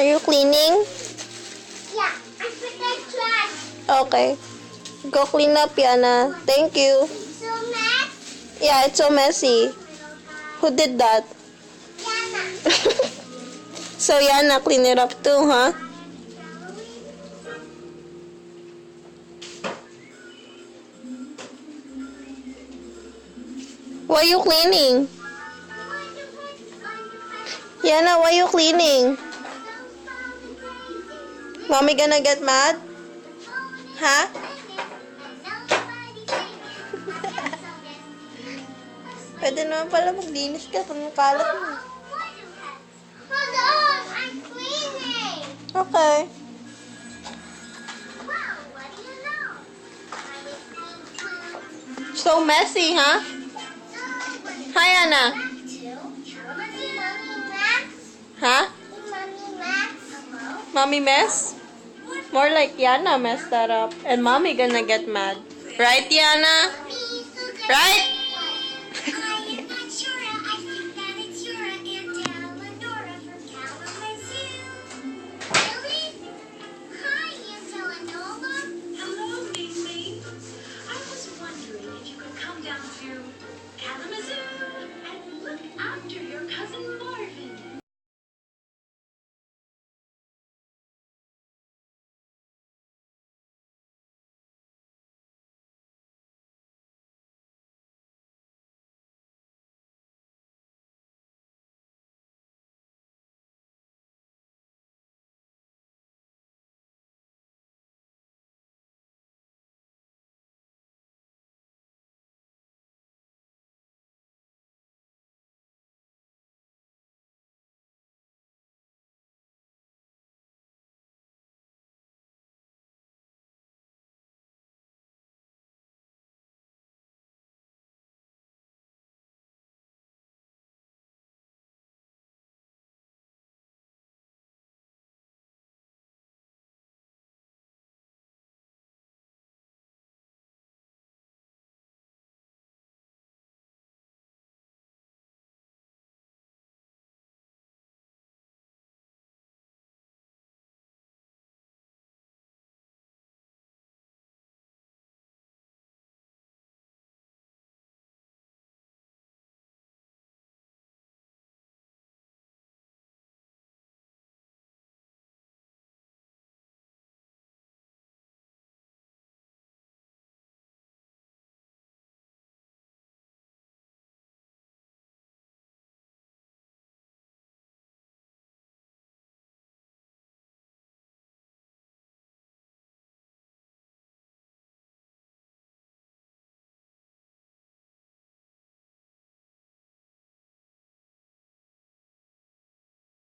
Are you cleaning? Yeah, I put the trash. Okay. Go clean up, Yana. Thank you. So mess. Yeah, it's so messy. Who did that? Yana. So Yana, clean it up too, huh? Why you cleaning? Yana, why you cleaning? Mommy gonna get mad? Huh? Pwede naman pala maglinis ka kung kalat mo. Hold on, I'm cleaning. Okay. Wow, what do you know? I was clean too. So messy, huh? Hi, Anna. Mommy Max? Huh? Mommy Max? Mommy mess? More like Yana messed that up. And mommy gonna get mad. Right, Yana? Right? I